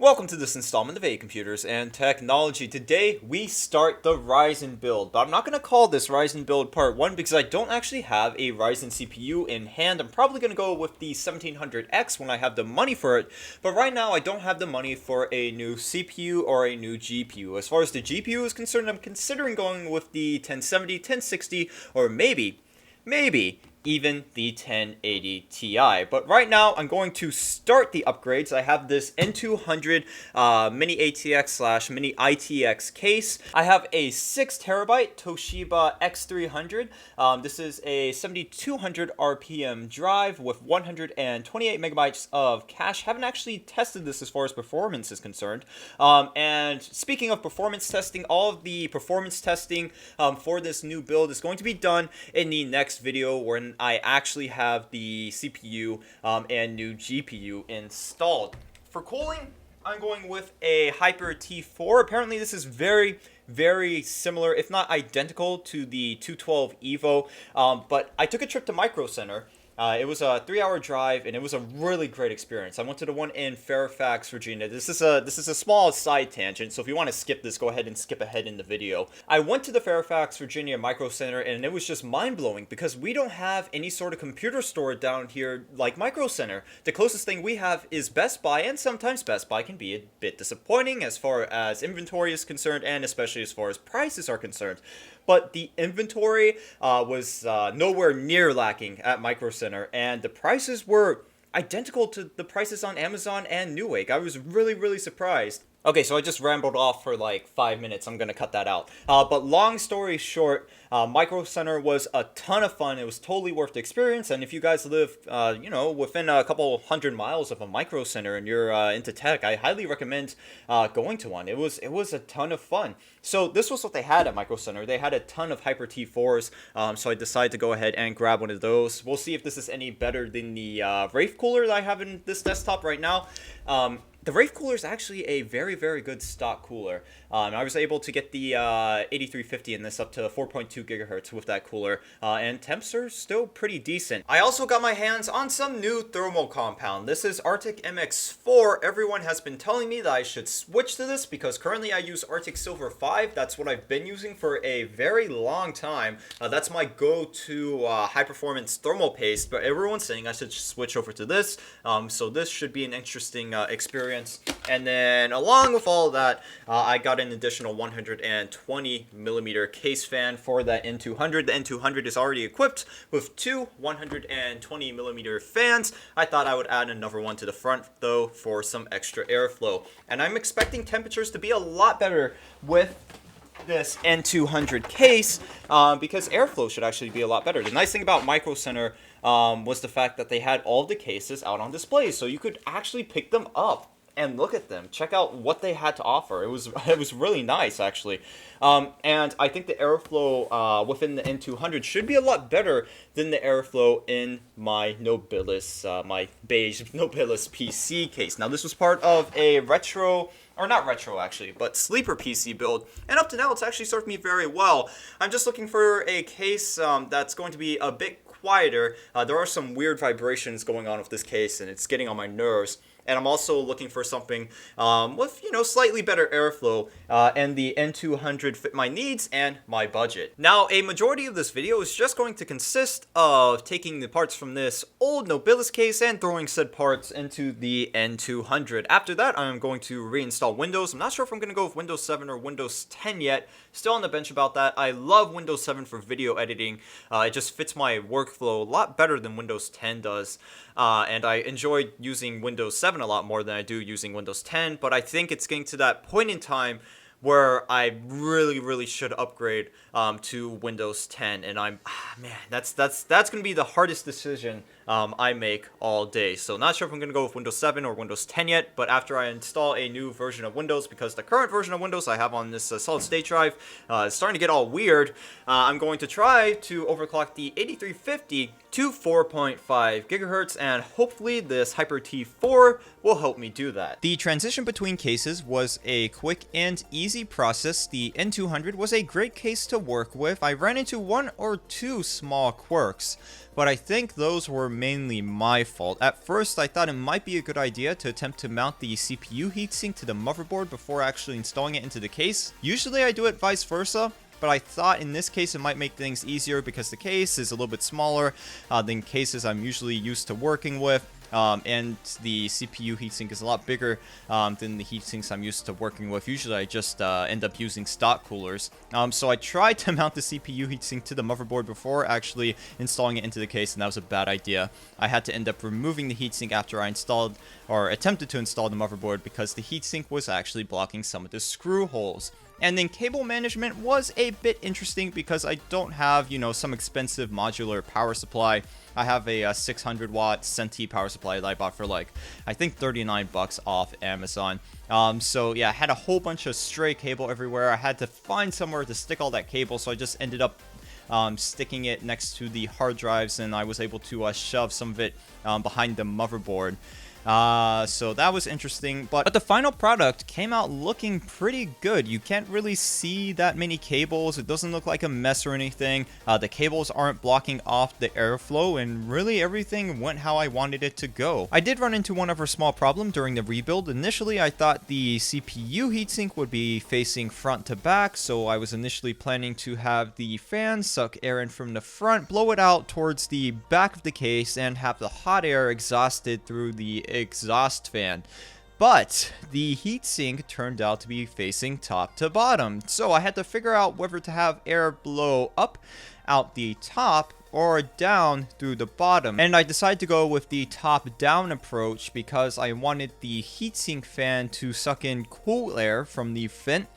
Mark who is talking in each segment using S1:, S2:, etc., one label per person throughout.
S1: Welcome to this installment of VA Computers and Technology. Today we start the Ryzen build, but I'm not going to call this Ryzen build part 1 because I don't actually have a Ryzen CPU in hand. I'm probably going to go with the 1700X when I have the money for it, but right now I don't have the money for a new CPU or a new GPU. As far as the GPU is concerned, I'm considering going with the 1070, 1060, or maybe even the 1080 Ti. But right now, I'm going to start the upgrades. I have this N200 mini ATX / mini ITX case. I have a 6TB Toshiba X300. This is a 7200 RPM drive with 128 megabytes of cache. Haven't actually tested this as far as performance is concerned. And speaking of performance testing, all of the performance testing for this new build is going to be done in the next video when I actually have the CPU and new GPU installed. For cooling, I'm going with a Hyper T4. Apparently this is very similar, if not identical, to the 212 Evo, but I took a trip to Microcenter. It was a 3-hour drive, and it was a really great experience. I went to the one in Fairfax, Virginia. This is a small side tangent, so if you want to skip this, go ahead and skip ahead in the video. I went to the Fairfax, Virginia Microcenter, and it was just mind-blowing because we don't have any sort of computer store down here like Microcenter. The closest thing we have is Best Buy, and sometimes Best Buy can be a bit disappointing as far as inventory is concerned, and especially as far as prices are concerned. But the inventory was nowhere near lacking at Microcenter, and the prices were identical to the prices on Amazon and Newegg. I was really surprised. Okay, so I just rambled off for like 5 minutes. I'm gonna cut that out. But long story short, Microcenter was a ton of fun. It was totally worth the experience. And if you guys live, within a couple 100 miles of a Microcenter and you're into tech, I highly recommend going to one. It was a ton of fun. So this was what they had at Microcenter. They had a ton of Hyper T4s. So I decided to go ahead and grab one of those. We'll see if this is any better than the Wraith cooler that I have in this desktop right now. The Wraith cooler is actually a very good stock cooler. I was able to get the 8350 in this up to 4.2 gigahertz with that cooler, and temps are still pretty decent. I also got my hands on some new thermal compound. This is Arctic MX4. Everyone has been telling me that I should switch to this because currently I use Arctic Silver 5. That's what I've been using for a very long time. That's my go-to high-performance thermal paste, but everyone's saying I should switch over to this, so this should be an interesting experience. And then along with all of that, I got an additional 120 millimeter case fan for that N200. The N200 is already equipped with two 120 millimeter fans. I thought I would add another one to the front though for some extra airflow. And I'm expecting temperatures to be a lot better with this N200 case because airflow should actually be a lot better. The nice thing about Microcenter was the fact that they had all of the cases out on display, so you could actually pick them up and look at them, check out what they had to offer. It was really nice, actually. And I think the airflow within the N200 should be a lot better than the airflow in my Nobilis, my beige Nobilis PC case. Now, this was part of a retro, or not retro actually, but sleeper PC build, and up to now it's actually served me very well. I'm just looking for a case that's going to be a bit quieter. There are some weird vibrations going on with this case, and it's getting on my nerves. And I'm also looking for something with, slightly better airflow, and the N200 fit my needs and my budget. Now, a majority of this video is just going to consist of taking the parts from this old Nobilis case and throwing said parts into the N200. After that, I'm going to reinstall Windows. I'm not sure if I'm going to go with Windows 7 or Windows 10 yet. Still on the bench about that. I love Windows 7 for video editing. It just fits my workflow a lot better than Windows 10 does. And I enjoy using Windows 7 a lot more than I do using Windows 10, but I think it's getting to that point in time where I really should upgrade to Windows 10, and that's going to be the hardest decision I make all day. So not sure if I'm going to go with Windows 7 or Windows 10 yet, but after I install a new version of Windows, because the current version of Windows I have on this solid state drive is starting to get all weird, I'm going to try to overclock the 8350 to 4.5 gigahertz, and hopefully this Hyper T4 will help me do that. The transition between cases was a quick and easy easy process, the N200 was a great case to work with. I ran into one or two small quirks, but I think those were mainly my fault. At first, I thought it might be a good idea to attempt to mount the CPU heatsink to the motherboard before actually installing it into the case. Usually I do it vice versa, but I thought in this case it might make things easier because the case is a little bit smaller than cases I'm usually used to working with. And the CPU heatsink is a lot bigger than the heatsinks I'm used to working with. Usually I just end up using stock coolers. So I tried to mount the CPU heatsink to the motherboard before actually installing it into the case, and that was a bad idea. I had to end up removing the heatsink after I installed or attempted to install the motherboard because the heatsink was actually blocking some of the screw holes. And then cable management was a bit interesting because I don't have, you know, some expensive modular power supply. I have a 600 watt Senti power supply that I bought for like, I think 39 bucks off Amazon. So yeah, I had a whole bunch of stray cable everywhere. I had to find somewhere to stick all that cable, so I just ended up sticking it next to the hard drives, and I was able to shove some of it behind the motherboard. So that was interesting, but the final product came out looking pretty good. You can't really see that many cables. It doesn't look like a mess or anything. The cables aren't blocking off the airflow, and really everything went how I wanted it to go. I did run into one other small problem during the rebuild. Initially, I thought the CPU heatsink would be facing front to back, so I was initially planning to have the fan suck air in from the front, blow it out towards the back of the case, and have the hot air exhausted through the exhaust fan. But the heatsink turned out to be facing top to bottom, so I had to figure out whether to have air blow up out the top or down through the bottom. And I decided to go with the top-down approach because I wanted the heatsink fan to suck in cool air from the vent,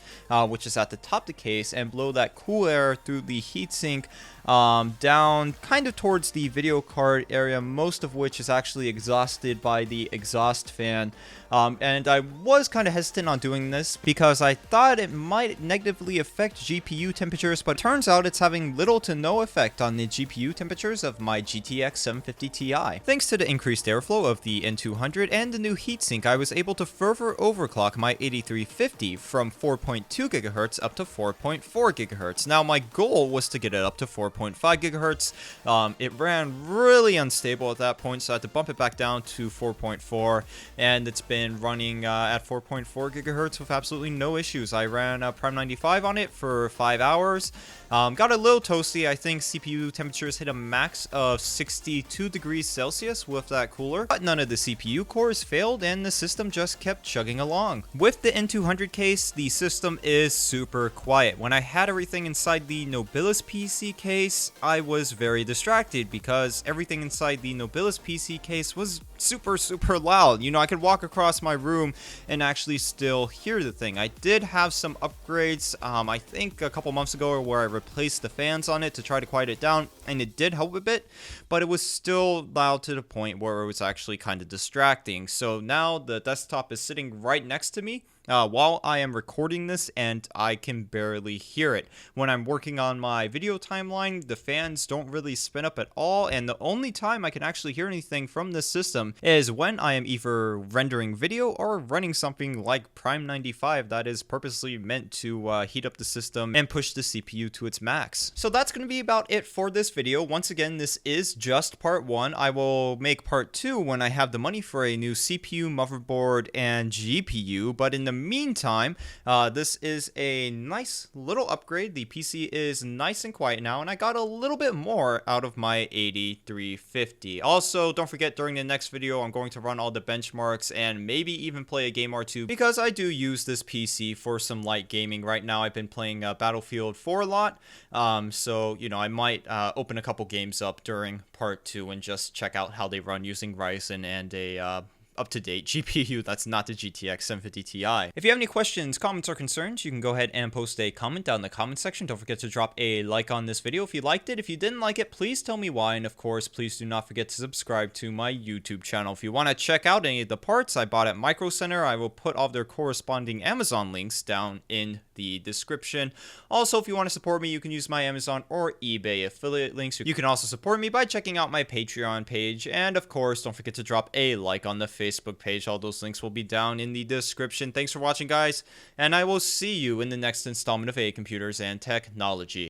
S1: which is at the top of the case, and blow that cool air through the heatsink down kind of towards the video card area, most of which is actually exhausted by the exhaust fan. And I was kind of hesitant on doing this because I thought it might negatively affect GPU temperatures, but it turns out it's having little to no effect on the GPU temperatures of my GTX 750 Ti. Thanks to the increased airflow of the N200 and the new heatsink, I was able to further overclock my 8350 from 4.2 GHz up to 4.4 GHz. Now my goal was to get it up to 4.5 GHz. It ran really unstable at that point, so I had to bump it back down to 4.4, and it's been running at 4.4 GHz with absolutely no issues. I ran Prime 95 on it for 5 hours. Got a little toasty. I think CPU temperatures hit a max of 62 degrees Celsius with that cooler, but none of the CPU cores failed and the system just kept chugging along. With the N200 case, the system is super quiet. When I had everything inside the Nobilis PC case, I was very distracted because everything inside the Nobilis PC case was super loud. You know, I could walk across my room and actually still hear the thing. I did have some upgrades, I think a couple months ago, where I replaced the fans on it to try to quiet it down, and it did help a bit, but it was still loud to the point where it was actually kind of distracting. So now the desktop is sitting right next to me while I am recording this, and I can barely hear it. When I'm working on my video timeline, the fans don't really spin up at all, and the only time I can actually hear anything from this system is when I am either rendering video or running something like Prime 95 that is purposely meant to heat up the system and push the CPU to its max. So that's going to be about it for this video. Once again, this is just part 1. I will make part 2 when I have the money for a new CPU, motherboard, and GPU, but in the meantime, this is a nice little upgrade. The PC is nice and quiet now, and I got a little bit more out of my 8350. Also, don't forget, during the next video, I'm going to run all the benchmarks and maybe even play a game or two, because I do use this PC for some light gaming. Right now, I've been playing Battlefield 4 a lot, so, you know, I might open a couple games up during part 2 and just check out how they run using Ryzen and a up-to-date GPU that's not the GTX 750 Ti. If you have any questions, comments, or concerns, you can go ahead and post a comment down in the comment section. Don't forget to drop a like on this video if you liked it. If you didn't like it, please tell me why, and of course, please do not forget to subscribe to my YouTube channel. If you want to check out any of the parts I bought at Microcenter, I will put all their corresponding Amazon links down in the description. Also, if you want to support me, you can use my Amazon or eBay affiliate links. You can also support me by checking out my Patreon page, and of course, don't forget to drop a like on the Facebook page. All those links will be down in the description. Thanks for watching, guys, and I will see you in the next installment of AA Computers and Technology.